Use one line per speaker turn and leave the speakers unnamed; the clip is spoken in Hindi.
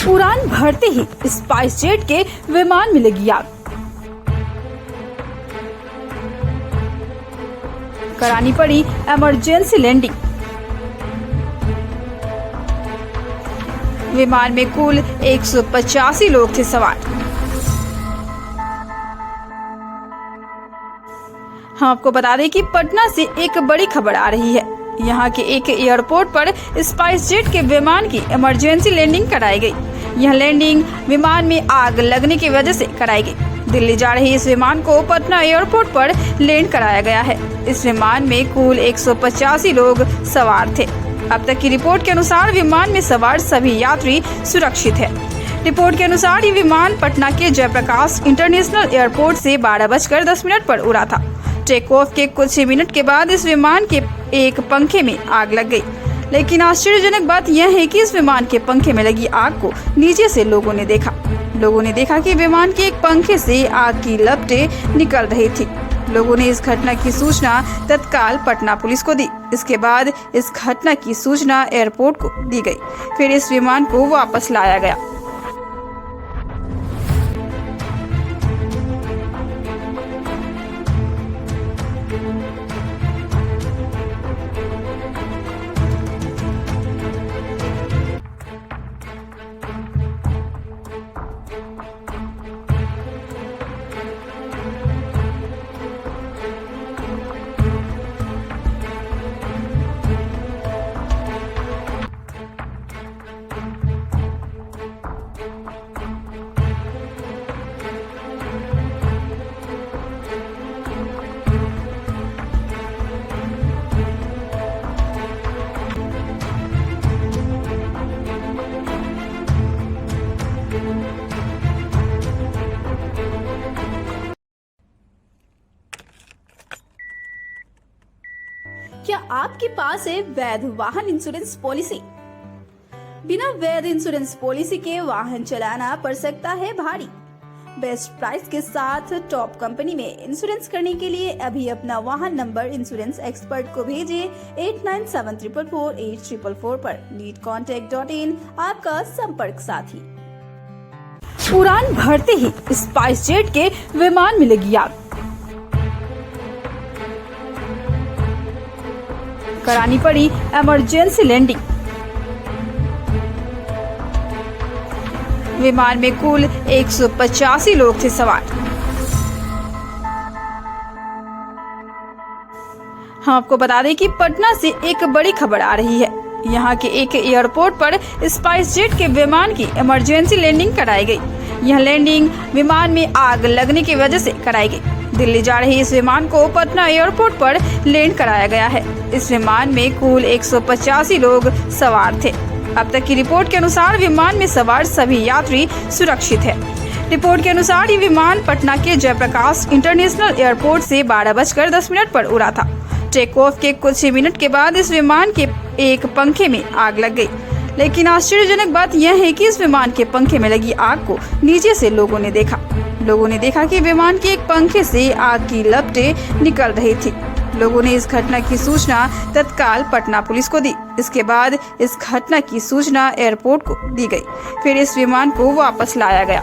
उड़ान भरते ही स्पाइस जेट के विमान में लगी आग। करानी पड़ी इमरजेंसी लैंडिंग। विमान में कुल 185 लोग थे सवार। हम आपको बता दें कि पटना से एक बड़ी खबर आ रही है। यहाँ के एक एयरपोर्ट पर स्पाइस जेट के विमान की इमरजेंसी लैंडिंग कराई गई। यह लैंडिंग विमान में आग लगने की वजह से कराई गई। दिल्ली जा रही इस विमान को पटना एयरपोर्ट पर लैंड कराया गया है। इस विमान में कुल 185 लोग सवार थे। अब तक की रिपोर्ट के अनुसार विमान में सवार सभी यात्री सुरक्षित है। रिपोर्ट के अनुसार ये विमान पटना के जयप्रकाश इंटरनेशनल एयरपोर्ट से 12:10 पर उड़ा था। टेक ऑफ के कुछ ही मिनट के बाद इस विमान के एक पंखे में आग लग गई। लेकिन आश्चर्यजनक बात यह है कि इस विमान के पंखे में लगी आग को नीचे से लोगों ने देखा कि विमान के एक पंखे से आग की लपटें निकल रही थी। लोगों ने इस घटना की सूचना तत्काल पटना पुलिस को दी। इसके बाद इस घटना की सूचना एयरपोर्ट को दी गई। फिर इस विमान को वापस लाया गया। क्या आपके पास है वैध वाहन इंश्योरेंस पॉलिसी? बिना वैध इंश्योरेंस पॉलिसी के वाहन चलाना पड़ सकता है भारी। बेस्ट प्राइस के साथ टॉप कंपनी में इंश्योरेंस करने के लिए अभी अपना वाहन नंबर इंश्योरेंस एक्सपर्ट को भेजिए 8973448444 पर। leadcontact.in आपका संपर्क साथी। उड़ान भरते ही स्पाइस जेट के विमान में लगी आग। करानी पड़ी इमरजेंसी लैंडिंग। विमान में कुल 185 लोग थे सवार। हम आपको बता दें कि पटना से एक बड़ी खबर आ रही है। यहाँ के एक एयरपोर्ट पर स्पाइस जेट के विमान की इमरजेंसी लैंडिंग कराई गई। यह लैंडिंग विमान में आग लगने की वजह से कराई गई। दिल्ली जा रही इस विमान को पटना एयरपोर्ट पर लैंड कराया गया है। इस विमान में कुल 185 लोग सवार थे। अब तक की रिपोर्ट के अनुसार विमान में सवार सभी यात्री सुरक्षित है। रिपोर्ट के अनुसार ये विमान पटना के जयप्रकाश इंटरनेशनल एयरपोर्ट से 12:10 पर उड़ा था। टेक ऑफ के कुछ ही मिनट के बाद इस विमान के एक पंखे में आग लग गई। लेकिन आश्चर्यजनक बात यह है कि इस विमान के पंखे में लगी आग को नीचे से लोगों ने देखा कि विमान के एक पंखे से आग की लपटें निकल रही थी। लोगों ने इस घटना की सूचना तत्काल पटना पुलिस को दी। इसके बाद इस घटना की सूचना एयरपोर्ट को दी गई। फिर इस विमान को वापस लाया गया।